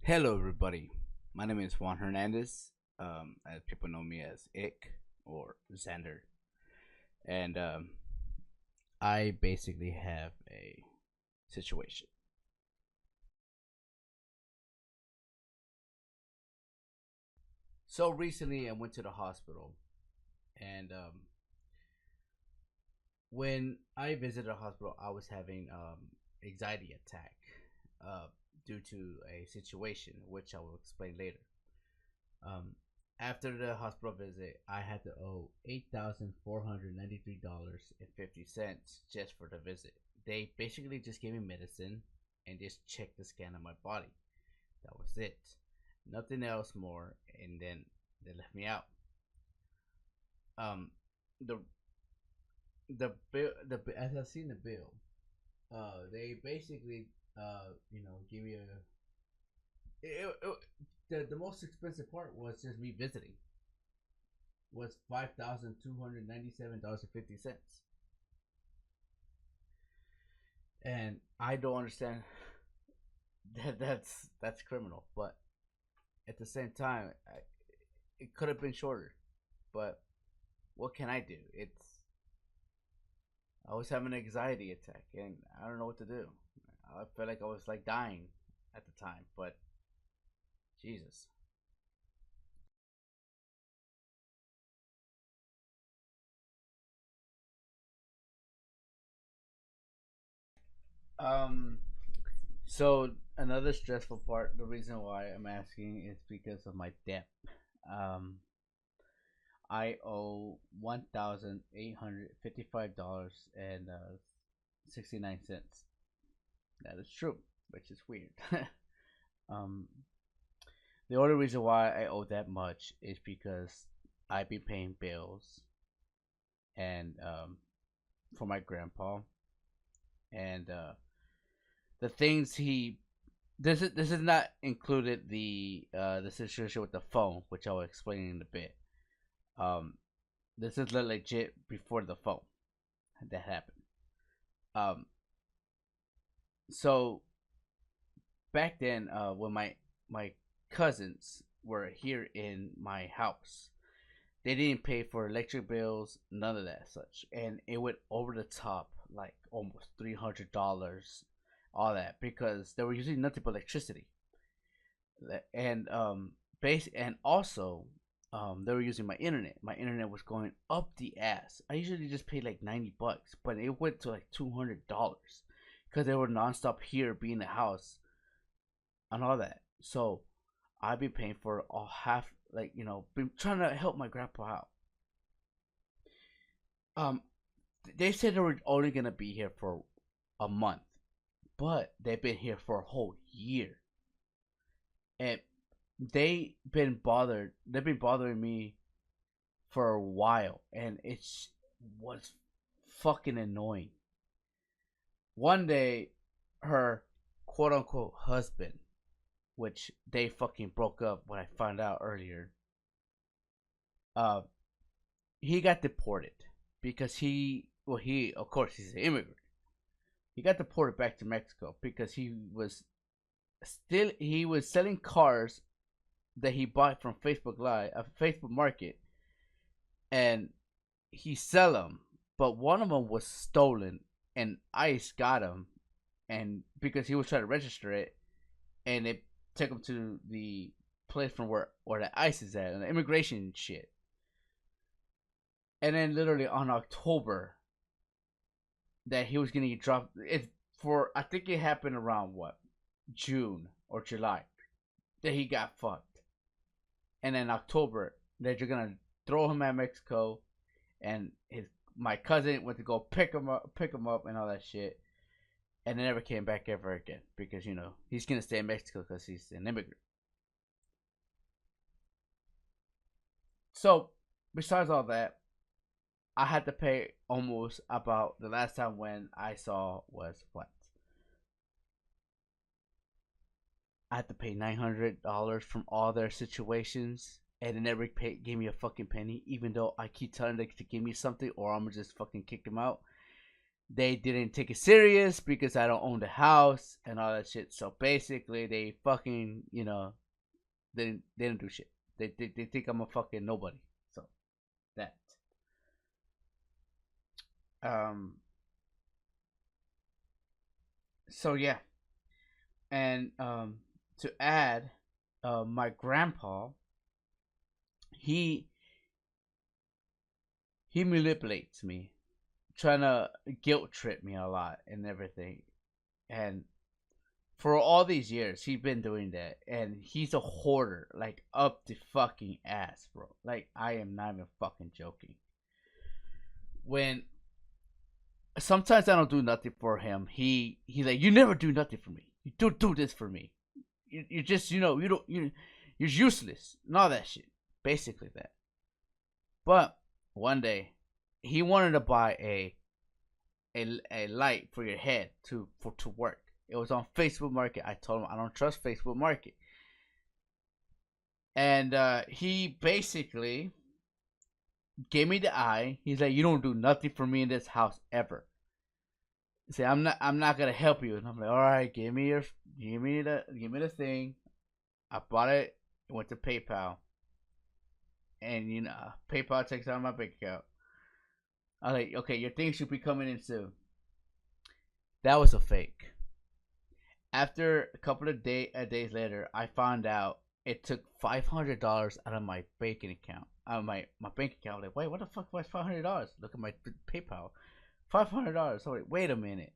Hello, everybody. My name is Juan Hernandez. As people know me as Ick or Xander, and I basically have a situation. So recently, I went to the hospital, and when I visited the hospital, I was having anxiety attack uh, due to a situation, which I will explain later. Um, After the hospital visit, I had to owe $8,493.50 just for the visit. They basically just gave me medicine and just checked the scan of my body. That was it. Nothing else more, and then they left me out. Um, the bill, as I seen the bill, they basically give me the most expensive part was just me visiting was $5,297.50, and I don't understand that's criminal. But at the same time, it could have been shorter. But what can I do? I was having an anxiety attack, and I don't know what to do. I felt like I was like dying at the time, but Jesus. Um, so another stressful part, the reason why I'm asking is because of my debt. Um, I owe $1,855.69. That is true, which is weird. um, the only reason why I owe that much is because I've been paying bills and for my grandpa, and the things he this is not included the situation with the phone, which I'll explain in a bit. Um, this is legit before the phone that happened. Um, so back then, when my cousins were here in my house, they didn't pay for electric bills, none of that such, and it went over the top, like almost $300, all that because they were using nothing but electricity, and base and also they were using my internet. My internet was going up the ass. I usually just pay like $90, but it went to like $200 because they were nonstop here, being in the house and all that. So I've been paying for a half, like been trying to help my grandpa out. Um, they said they were only gonna be here for a month, but they've been here for a whole year, and they've been bothering me for a while, and it's was fucking annoying. One day, her quote unquote husband, which they fucking broke up when I found out earlier, uh, he got deported because he of course he's an immigrant. He got deported back to Mexico because he was selling cars that he bought from Facebook Live, a Facebook Market, and he sell them, but one of them was stolen, and ICE got him, and because he was trying to register it, and it took him to the place from where the ICE is at and the immigration shit. And then literally on October that he was gonna get dropped. It for I think it happened around what, June or July, that he got fucked. And then October that you're gonna throw him at Mexico, and his my cousin went to go pick him up, and all that shit, and they never came back ever again because he's gonna stay in Mexico because he's an immigrant. So besides all that, I had to pay almost about the last time when I saw was what, I had to pay $900 from all their situations, and they never gave me a fucking penny, even though I keep telling them to give me something or I'm gonna just fucking kick them out. they didn't take it serious because I don't own the house and all that shit. So basically, they fucking they didn't do shit. They think I'm a fucking nobody. So that um so yeah, and to add, my grandpa, he he manipulates me, trying to guilt trip me a lot and everything. And for all these years, he's been doing that, and he's a hoarder, like up the fucking ass, bro. Like I am not even fucking joking. When sometimes I don't do nothing for him, he's like, "You never do nothing for me. You don't do this for me. You just you don't you're useless and all that shit." Basically that. But one day, he wanted to buy a light for your head to work. It was on Facebook Market. I told him I don't trust Facebook Market, and he basically gave me the eye. He's like, "You don't do nothing for me in this house ever." He said, "I'm not gonna help you," and I'm like, "All right, give me the thing." I bought it. Went to PayPal, and PayPal takes out my bank account. I was like, "Okay, your thing should be coming in soon." That was a fake. After a couple of days later, I found out it took $500 out of my banking account. Out of my bank account. Like, wait, what the fuck was $500? Look at my PayPal. $500. So wait a minute.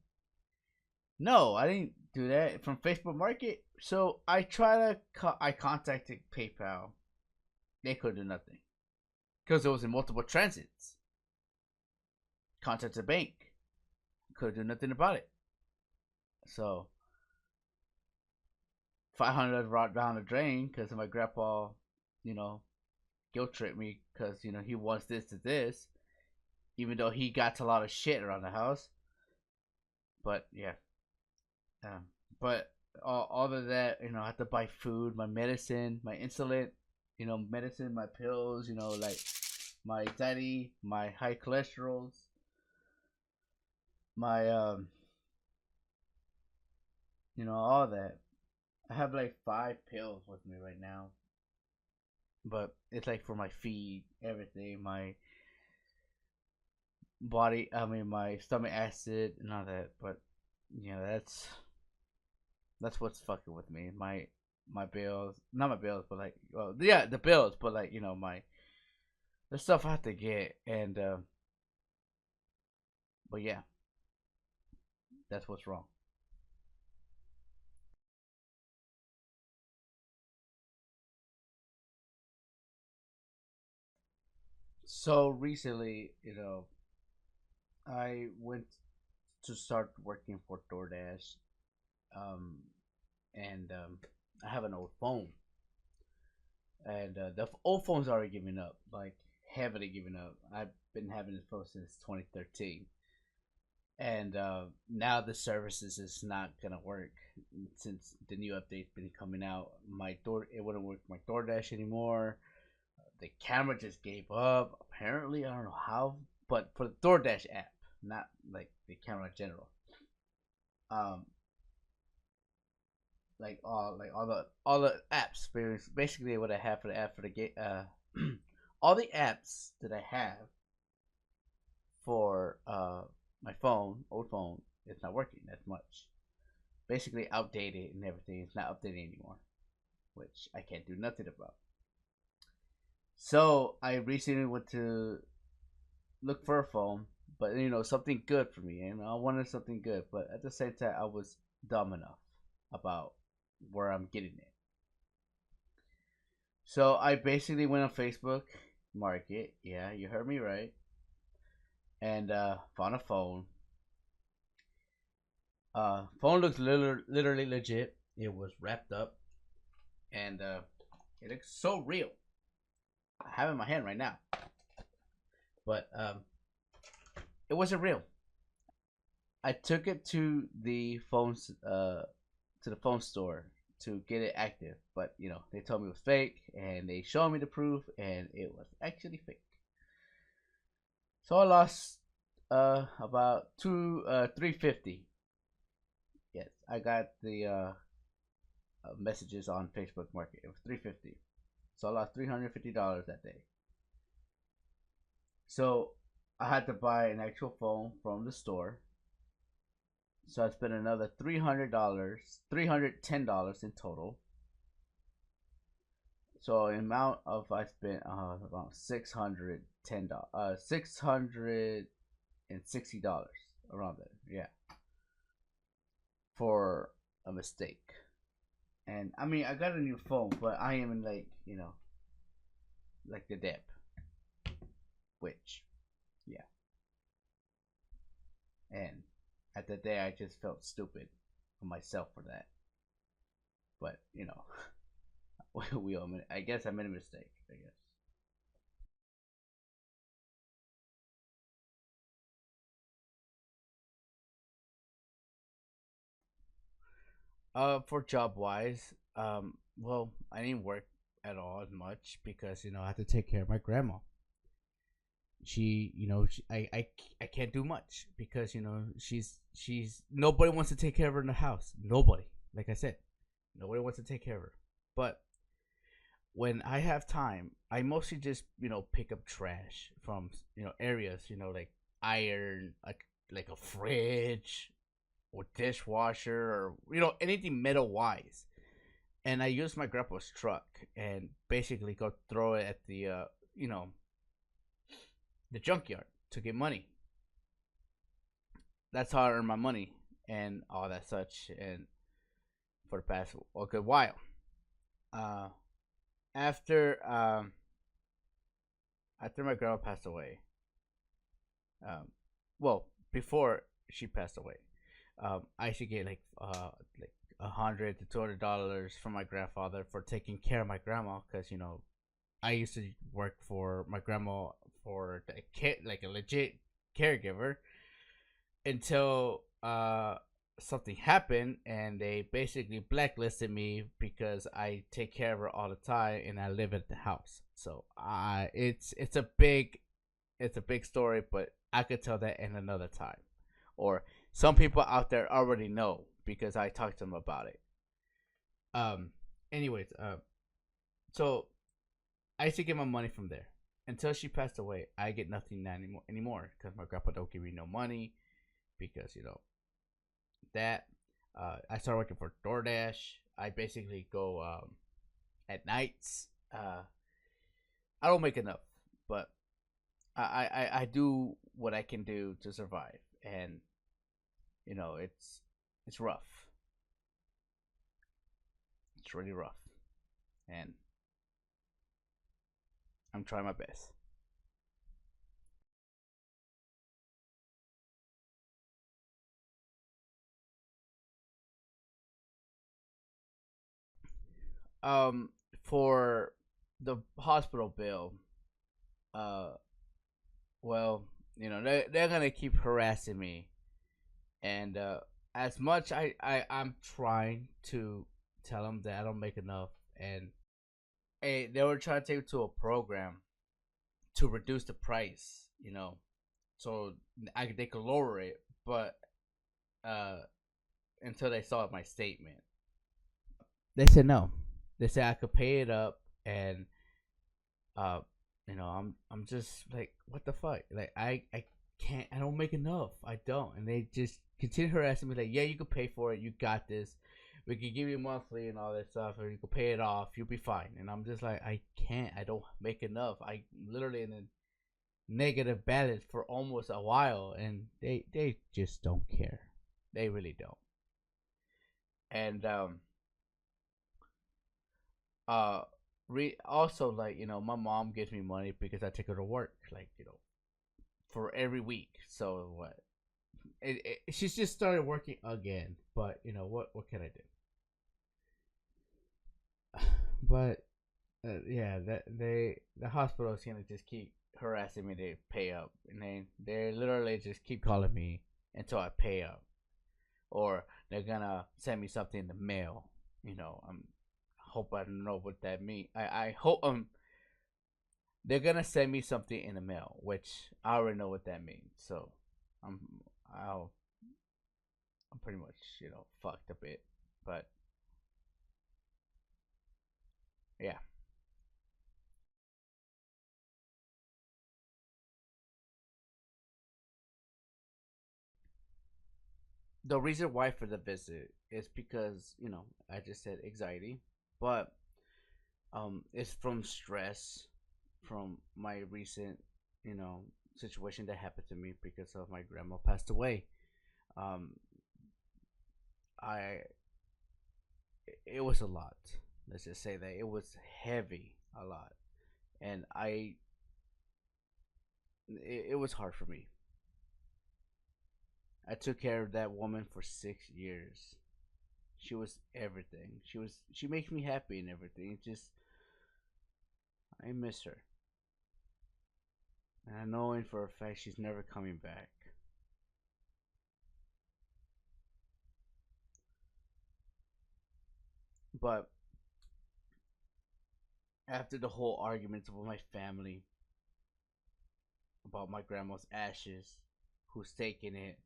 No, I didn't do that from Facebook Market. So I contacted PayPal. They couldn't do nothing because it was in multiple transits. Contacted the bank. Couldn't do nothing about it. So 500 brought down the drain because my grandpa, you know, guilt tripped me because he wants this to this, even though he got a lot of shit around the house. But yeah, um, but all of that, I have to buy food, my medicine, my insulin, medicine, my pills, like my anxiety, my high cholesterols, my all that. I have like 5 pills with me right now, but it's like for my feet, everything, my body, I mean my stomach acid and all that. But that's what's fucking with me. My bills, not my bills, but like, well, yeah, the bills, but like, my the stuff I have to get. And but yeah, that's what's wrong. So recently, I went to start working for DoorDash, um, and I have an old phone, and the old phone's already giving up, like heavily giving up. I've been having this phone since 2013, and now the services is not gonna work since the new update's been coming out. It wouldn't work my DoorDash anymore. The camera just gave up. Apparently, I don't know how, but for the DoorDash app, not like the camera in general. Um, like all the apps. Basically, what I have for the app for the game. All the apps that I have for my phone, old phone, it's not working as much. Basically, outdated and everything. It's not updating anymore, which I can't do nothing about. So I recently went to look for a phone, but something good for me, and I wanted something good, but at the same time I was dumb enough about where I'm getting it. So I basically went on Facebook Market, yeah, you heard me right, and found a phone. Phone looks literally legit. It was wrapped up, and it looks so real. I have it in my hand right now, but it wasn't real. I took it to the phone store to get it active, but they told me it was fake, and they showed me the proof, and it was actually fake. So I lost About 350. Yes, I got the messages on Facebook Market. It was 350. So I lost $350 that day. So I had to buy an actual phone from the store. So I spent another $300, $310 in total. So the amount of I spent about $660 around there. Yeah, for a mistake. And I mean, I got a new phone, but I am in like like the debt, which yeah. And at the day, I just felt stupid for myself for that. But we all. I guess I made a mistake. I guess. For job wise, well, I didn't work at all as much because I had to take care of my grandma. I can't do much because she's nobody wants to take care of her in the house. Nobody, like I said, nobody wants to take care of her. But when I have time, I mostly just pick up trash from areas like iron, like a fridge or dishwasher or anything metal wise. And I use my grandpa's truck and basically go throw it at you know the junkyard to get money. That's how I earn my money and all that such. And for the past a good while, uh, after after my grandma passed away, um, well before she passed away, I used to get like $100 to $200 from my grandfather for taking care of my grandma because I used to work for my grandma for like a legit caregiver until something happened and they basically blacklisted me because I take care of her all the time and I live at the house. So it's a big story, but I could tell that in another time. Or some people out there already know because I talked to them about it. Um. Anyways, so I used to get my money from there until she passed away. I get nothing anymore because my grandpa don't give me no money because that. I started working for DoorDash. I basically go at nights. I don't make enough, but I do what I can do to survive, and it's rough. It's really rough, and I'm trying my best. Um, for the hospital bill, uh, well, they're gonna keep harassing me, and as much I'm trying to tell them that I don't make enough, and they were trying to take it to a program to reduce the price, so they could lower it, but uh, until they saw my statement, they said no. They said I could pay it up, and uh, I'm just like, what the fuck? Like I can't. I don't make enough. I don't, and they just continue harassing me. Like, yeah, you can pay for it. You got this. We can give you monthly and all that stuff, or you can pay it off. You'll be fine. And I'm just like, I can't. I don't make enough. I literally in a negative balance for almost a while, and they just don't care. They really don't. And uh also, like, my mom gives me money because I take her to work, like, for every week. So what, she's just started working again, but what can I do? But yeah, that the hospital is gonna just keep harassing me to pay up, and they literally just keep calling me until I pay up, or they're gonna send me something in the mail. I'm hope I don't know what that means. I hope they're gonna send me something in the mail, which I already know what that means. So I'm I'll, I'm pretty much fucked a bit, but yeah. The reason why for the visit is because I just said anxiety, but it's from stress from my recent you know situation that happened to me because of my grandma passed away. um I it was a lot. Let's just say that it was heavy, a lot, and it was hard for me. I took care of that woman for 6 years. She was everything. She makes me happy and everything. It just I miss her, and I know for a fact she's never coming back. But after the whole arguments with my family about my grandma's ashes, who's taking it,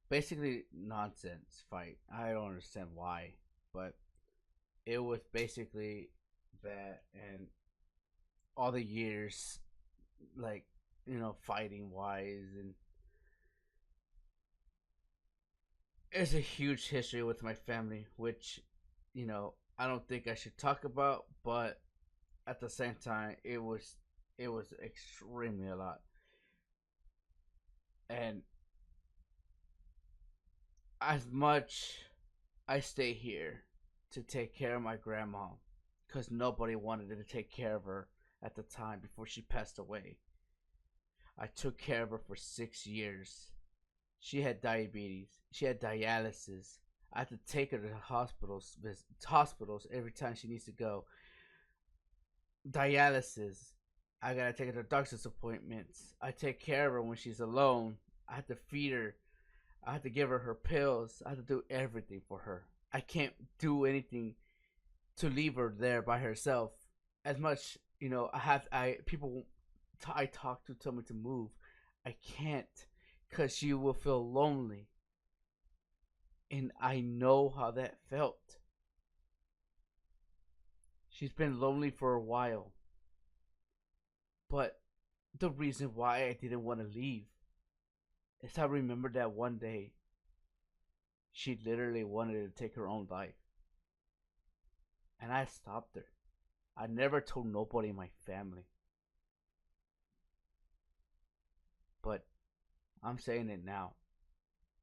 basically nonsense fight. I don't understand why, but it was basically that, and all the years, like fighting wise, and it's a huge history with my family, which I don't think I should talk about, but at the same time, it was extremely a lot, and as much I stay here to take care of my grandma because nobody wanted to take care of her at the time before she passed away. I took care of her for 6 years. She had diabetes. She had dialysis. I had to take her to hospitals every time she needs to go. Dialysis. I gotta take her to doctor's appointments. I take care of her when she's alone. I have to feed her. I have to give her her pills. I have to do everything for her. I can't do anything to leave her there by herself. As much I people I talk to tell me to move. I can't, cause she will feel lonely, and I know how that felt. She's been lonely for a while, but the reason why I didn't want to leave is I remember that one day she literally wanted to take her own life, and I stopped her. I never told nobody in my family, but I'm saying it now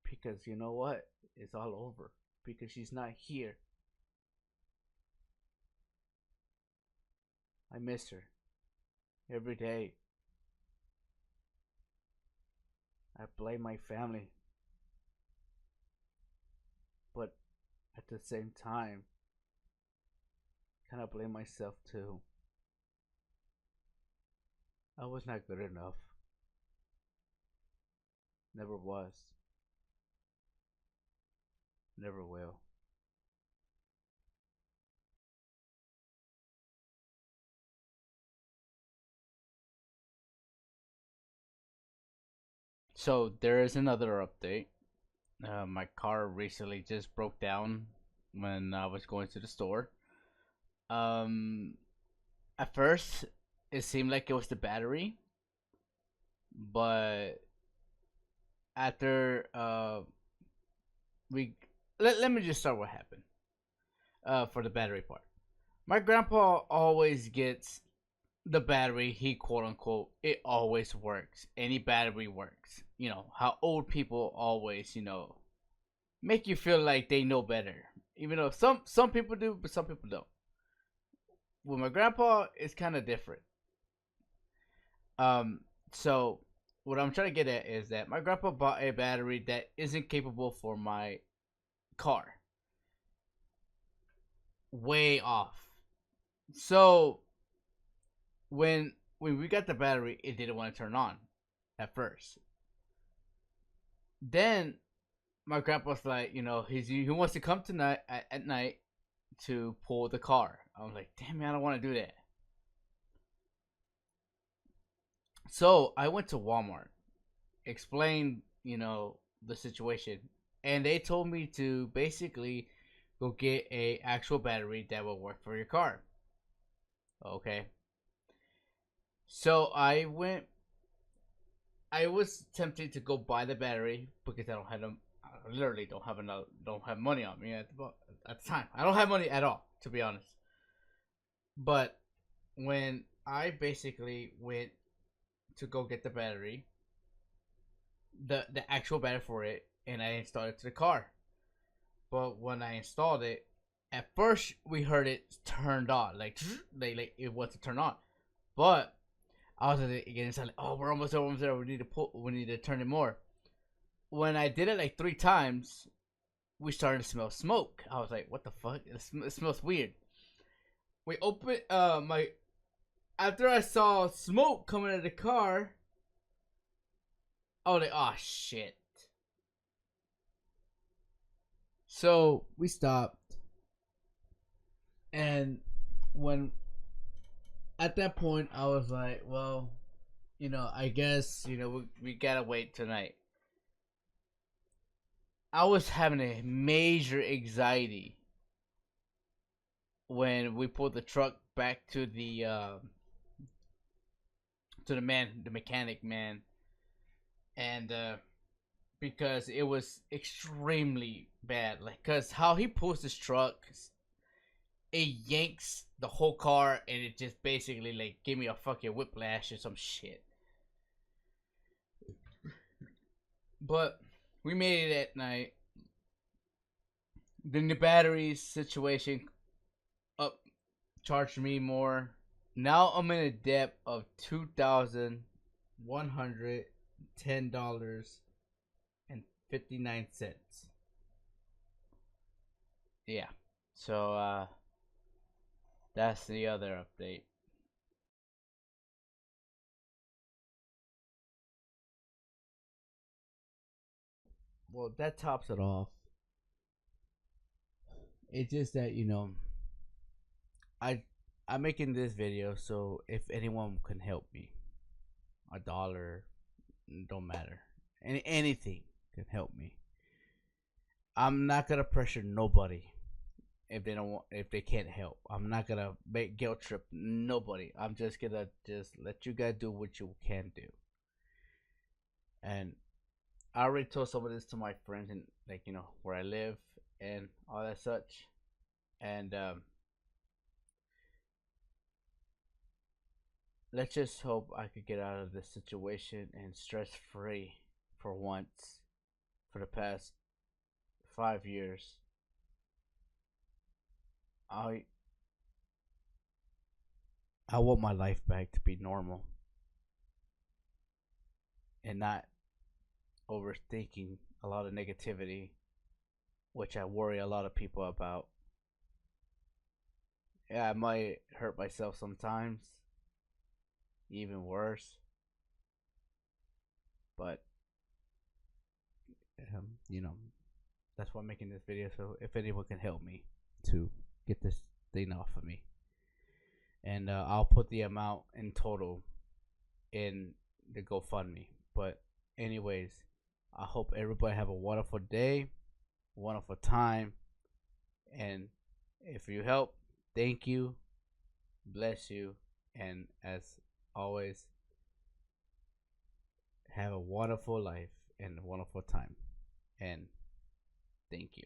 because you know what? It's all over because she's not here. I miss her every day. I blame my family, but at the same time, kind of blame myself too. I was not good enough. Never was. Never will. So there is another update. My car recently just broke down when I was going to the store. Um, at first, it seemed like it was the battery, but after we let me just start what happened. For the battery part, my grandpa always gets the battery. He quote unquote it always works. Any battery works. You know how old people always make you feel like they know better, even though some people do, but some people don't. With my grandpa, it's kind of different. Um, so what I'm trying to get at is that my grandpa bought a battery that isn't capable for my car. Way off. So when we got the battery, it didn't want to turn on at first. Then my grandpa's like, he wants to come tonight at night to pull the car. I was like, damn man, I don't want to do that. So I went to Walmart explained, the situation, and they told me to basically go get a actual battery that will work for your car. Okay. So I was tempted to go buy the battery because I literally don't have money on me at the time. I don't have money at all, to be honest. But when I basically went to go get the battery, the actual battery for it, and I installed it to the car. But when I installed it, at first we heard it turned on, like it was to turn on. But I was getting excited. Oh, we're almost there. We're almost there. We need to turn it more. When I did it like 3 times, we started to smell smoke. I was like, what the fuck? It smells weird. We opened my after I saw smoke coming out of the car. I was like, oh shit. So we stopped, and when at that point I was like, well, I guess we gotta wait tonight. I was having a major anxiety when we pulled the truck back to the mechanic man, and because it was extremely bad. Like, cause how he pulls this truck, it yanks the whole car, and it just basically like gave me a fucking whiplash or some shit. But we made it at night. Then the battery situation up charged me more. Now I'm in a debt of $2,110.59. Yeah. So that's the other update. Well, that tops it off. It's just that I I'm making this video, so if anyone can help me, $1 don't matter. Anything can help me. I'm not gonna pressure nobody if they can't help. I'm not gonna make guilt trip nobody. I'm just gonna just let you guys do what you can do. And I already told some of this to my friends and like where I live and all that such. And let's just hope I could get out of this situation and stress free for once for the past 5 years. I I want my life back to be normal and not overthinking a lot of negativity, which I worry a lot of people about. Yeah, I might hurt myself sometimes, even worse, but um, you know, that's why I'm making this video. So if anyone can help me to get this thing off of me, and I'll put the amount in total in the GoFundMe. But anyways, I hope everybody have a wonderful day, wonderful time, and if you help, thank you, bless you, and as always, have a wonderful life and a wonderful time, and thank you.